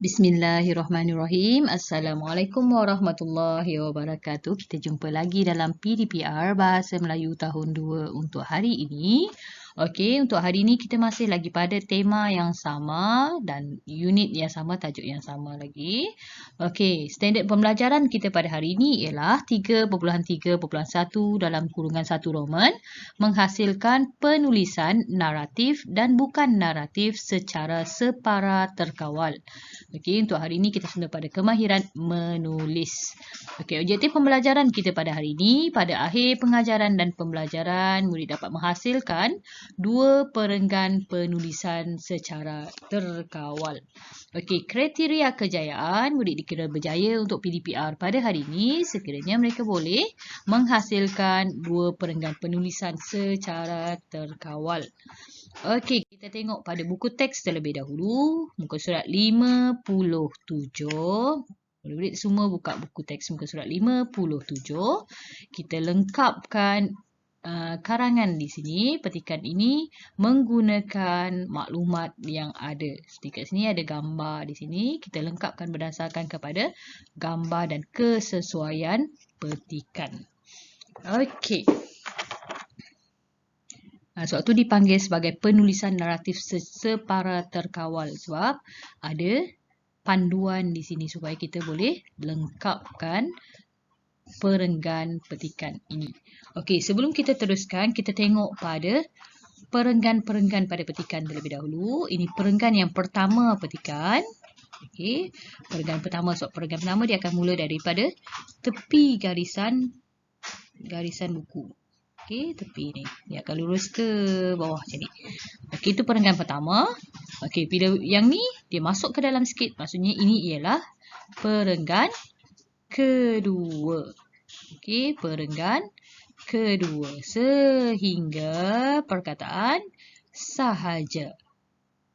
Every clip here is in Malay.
Bismillahirrahmanirrahim. Assalamualaikum warahmatullahi wabarakatuh. Kita jumpa lagi dalam PDPR Bahasa Melayu tahun 2 untuk hari ini. Okey, untuk hari ini kita masih lagi pada tema yang sama dan unit yang sama, tajuk yang sama lagi. Okey, standard pembelajaran kita pada hari ini ialah 3.3.1 dalam kurungan 1 Roman menghasilkan penulisan naratif dan bukan naratif secara separa terkawal. Okey, untuk hari ini kita sentuh pada kemahiran menulis. Okey, objektif pembelajaran kita pada hari ini, pada akhir pengajaran dan pembelajaran, murid dapat menghasilkan 2 perenggan penulisan secara terkawal. Okey, kriteria kejayaan murid dikira berjaya untuk PDPR pada hari ini sekiranya mereka boleh menghasilkan 2 perenggan penulisan secara terkawal. Okey, kita tengok pada buku teks terlebih dahulu. Muka surat 57. Murid semua buka buku teks muka surat 57. Kita lengkapkan karangan di sini, petikan ini menggunakan maklumat yang ada. Seperti kat sini ada gambar di sini. Kita lengkapkan berdasarkan kepada gambar dan kesesuaian petikan. Okey. Sebab tu dipanggil sebagai penulisan naratif separa terkawal sebab ada panduan di sini supaya kita boleh lengkapkan perenggan petikan ini. Okey, sebelum kita teruskan, kita tengok pada perenggan-perenggan pada petikan terlebih dahulu. Ini perenggan yang pertama petikan. Okey, perenggan pertama. So, perenggan pertama dia akan mula daripada tepi garisan buku. Okey, tepi ni. Dia akan lurus ke bawah macam ni. Okey, itu perenggan pertama. Okey, bila yang ni dia masuk ke dalam sikit. Maksudnya ini ialah perenggan kedua. Okey, perenggan kedua. Sehingga perkataan sahaja.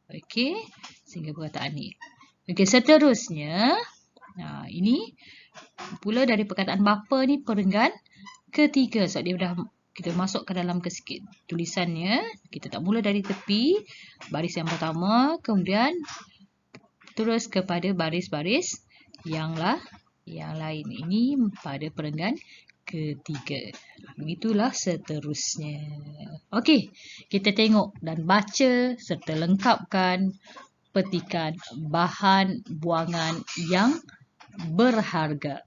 Okey, sehingga perkataan ni. Okey, seterusnya. Ini pula dari perkataan bapa ni perenggan ketiga. So, dia dah kita masuk ke dalam ke sikit tulisannya. Kita tak mula dari tepi. Baris yang pertama. Kemudian terus kepada baris-baris yang lain. Ini pada perenggan ketiga. Begitulah seterusnya. Okey, kita tengok dan baca serta lengkapkan petikan bahan buangan yang berharga.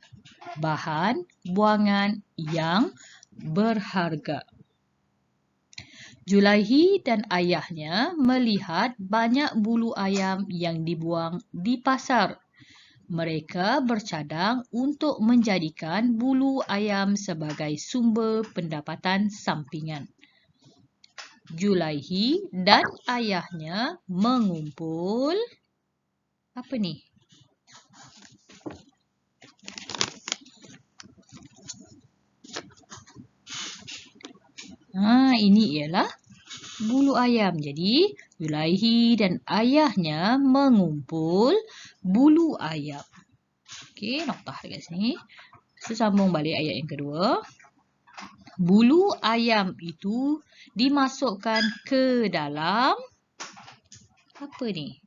Bahan buangan yang berharga. Julaihi dan ayahnya melihat banyak bulu ayam yang dibuang di pasar. Mereka bercadang untuk menjadikan bulu ayam sebagai sumber pendapatan sampingan. Julaihi dan ayahnya mengumpul apa ni? Ini ialah bulu ayam. Jadi, Julaihi dan ayahnya mengumpul bulu ayam. Okey, noktah dekat sini. Sambung balik ayat yang kedua. Bulu ayam itu dimasukkan ke dalam apa ni?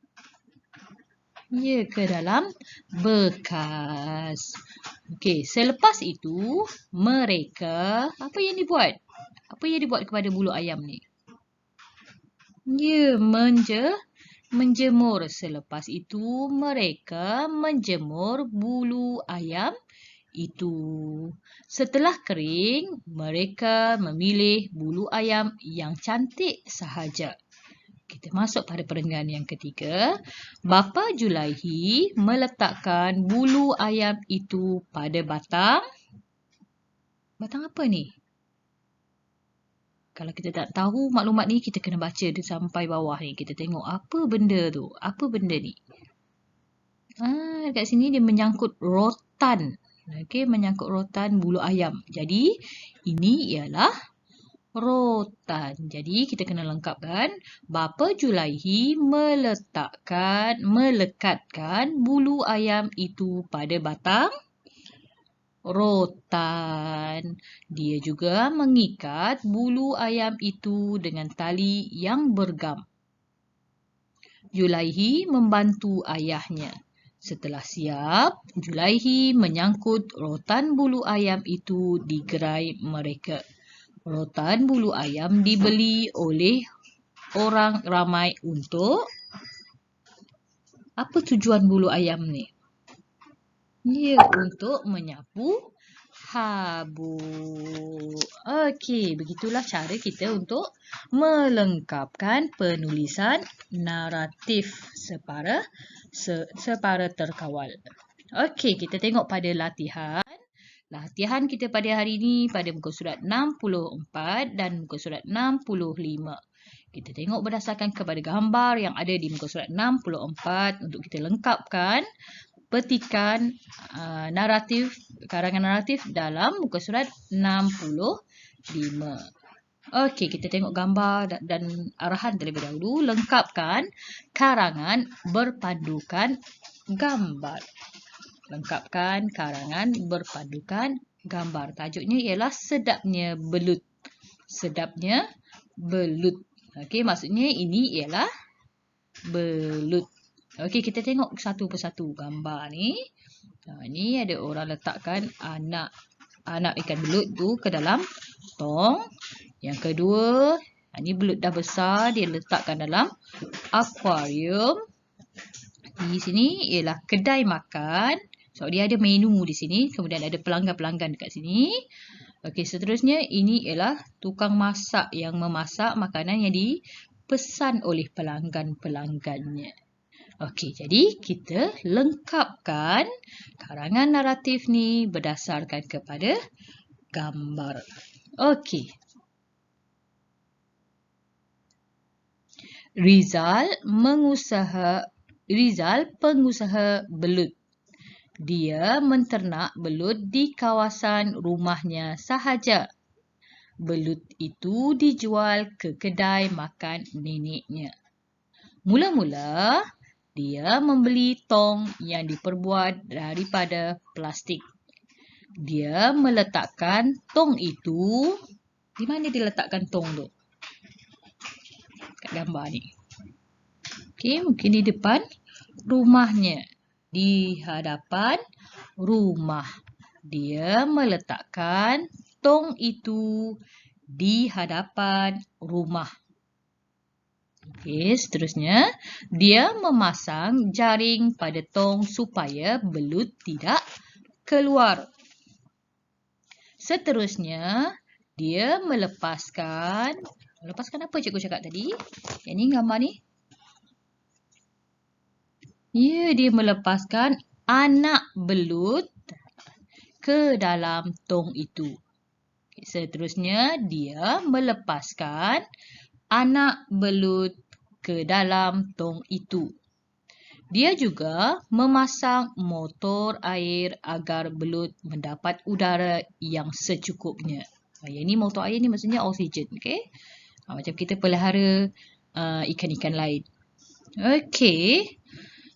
Ya, ke dalam bekas. Okey, selepas itu mereka apa yang dibuat? Apa yang dibuat kepada bulu ayam ni? Ya, menjemur. Selepas itu mereka menjemur bulu ayam itu. Setelah kering, mereka memilih bulu ayam yang cantik sahaja. Kita masuk pada perenggan yang ketiga. Bapa Julaihi meletakkan bulu ayam itu pada batang. Batang apa ni? Kalau kita tak tahu maklumat ni, kita kena baca dia sampai bawah ni. Kita tengok apa benda tu. Apa benda ni? Dekat sini dia menyangkut rotan. Okey, menyangkut rotan bulu ayam. Jadi, ini ialah rotan. Jadi, kita kena lengkapkan. Bapa Julaihi melekatkan bulu ayam itu pada batang rotan. Dia juga mengikat bulu ayam itu dengan tali yang bergam. Julaihi membantu ayahnya. Setelah siap, Julaihi menyangkut rotan bulu ayam itu di gerai mereka. Rotan bulu ayam dibeli oleh orang ramai untuk apa tujuan bulu ayam ni? Ya, untuk menyapu habuk. Okey, begitulah cara kita untuk melengkapkan penulisan naratif separa terkawal. Okey, kita tengok pada latihan. Latihan kita pada hari ini pada muka surat 64 dan muka surat 65. Kita tengok berdasarkan kepada gambar yang ada di muka surat 64 untuk kita lengkapkan petikan karangan naratif dalam muka surat 65. Okey, kita tengok gambar dan arahan terlebih dahulu. Lengkapkan karangan berpandukan gambar. Lengkapkan karangan berpandukan gambar. Tajuknya ialah sedapnya belut. Sedapnya belut. Okey, maksudnya ini ialah belut. Okey, kita tengok satu persatu gambar ni. Ni ada orang letakkan anak ikan belut tu ke dalam tong. Yang kedua, ni belut dah besar, dia letakkan dalam akuarium. Di sini ialah kedai makan. So, dia ada menu di sini. Kemudian ada pelanggan-pelanggan dekat sini. Okey, seterusnya ini ialah tukang masak yang memasak makanan yang dipesan oleh pelanggan-pelanggannya. Okey, jadi kita lengkapkan karangan naratif ni berdasarkan kepada gambar. Okey. Rizal pengusaha belut. Dia menternak belut di kawasan rumahnya sahaja. Belut itu dijual ke kedai makan neneknya. Mula-mula, dia membeli tong yang diperbuat daripada plastik. Dia meletakkan tong itu. Di mana dia letakkan tong tu? Kat gambar ni. Okey, mungkin di depan rumahnya. Di hadapan rumah. Dia meletakkan tong itu di hadapan rumah. Okey, seterusnya dia memasang jaring pada tong supaya belut tidak keluar. Seterusnya dia melepaskan apa cikgu cakap tadi? Yang ni gambar ni. Ya, dia melepaskan anak belut ke dalam tong itu. Seterusnya, dia melepaskan anak belut ke dalam tong itu. Dia juga memasang motor air agar belut mendapat udara yang secukupnya. Yang ni motor air ni maksudnya oksigen. Okay? Macam kita pelihara ikan-ikan lain. Okey.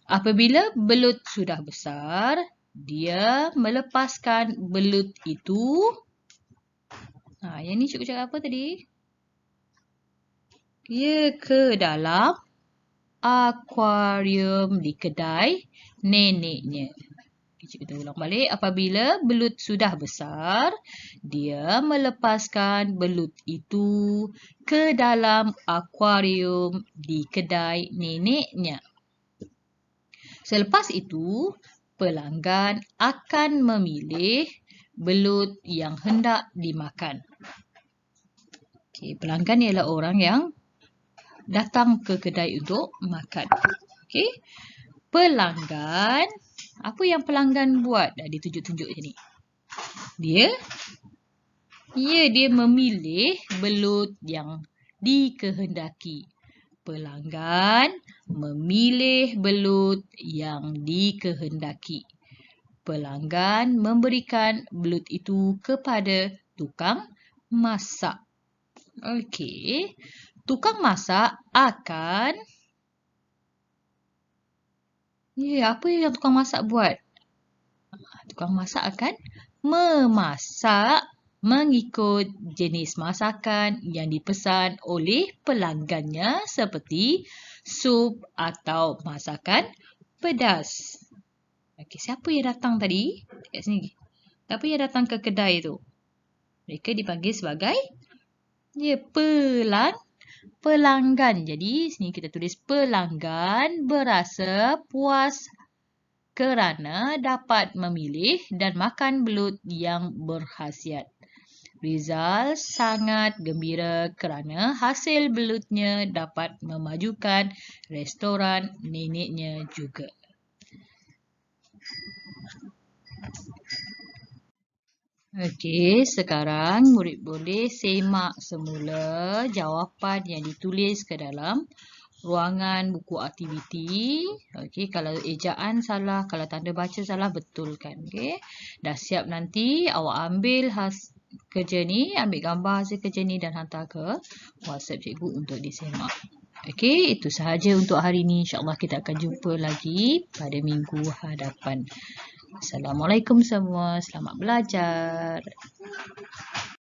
Apabila belut sudah besar, dia melepaskan belut itu. Yang ni cikgu cakap apa tadi? Dia ke dalam akuarium di kedai neneknya. Kita ulang balik. Apabila belut sudah besar, dia melepaskan belut itu ke dalam akuarium di kedai neneknya. Selepas itu, pelanggan akan memilih belut yang hendak dimakan. Okay, pelanggan ialah orang yang datang ke kedai untuk makan. Okay. Pelanggan, apa yang pelanggan buat? Dah ditunjuk-tunjuk je ni. Dia memilih belut yang dikehendaki. Pelanggan memilih belut yang dikehendaki. Pelanggan memberikan belut itu kepada tukang masak. Okey. Tukang masak akan... apa yang tukang masak buat? Tukang masak akan memasak mengikut jenis masakan yang dipesan oleh pelanggannya seperti sup atau masakan pedas. Okey, siapa yang datang tadi? Dekat sini. Siapa yang datang ke kedai tu? Mereka dipanggil sebagai pelanggan. Jadi sini kita tulis pelanggan berasa puas kerana dapat memilih dan makan belut yang berkhasiat. Rizal sangat gembira kerana hasil belutnya dapat memajukan restoran neneknya juga. Okey, sekarang murid boleh semak semula jawapan yang ditulis ke dalam ruangan buku aktiviti. Okey, kalau ejaan salah, kalau tanda baca salah, betulkan. Okey, dah siap nanti awak ambil kerja ni, ambil gambar hasil kerja ni dan hantar ke WhatsApp cikgu untuk disemak. Okey, itu sahaja untuk hari ini. InsyaAllah kita akan jumpa lagi pada minggu hadapan. Assalamualaikum semua. Selamat belajar.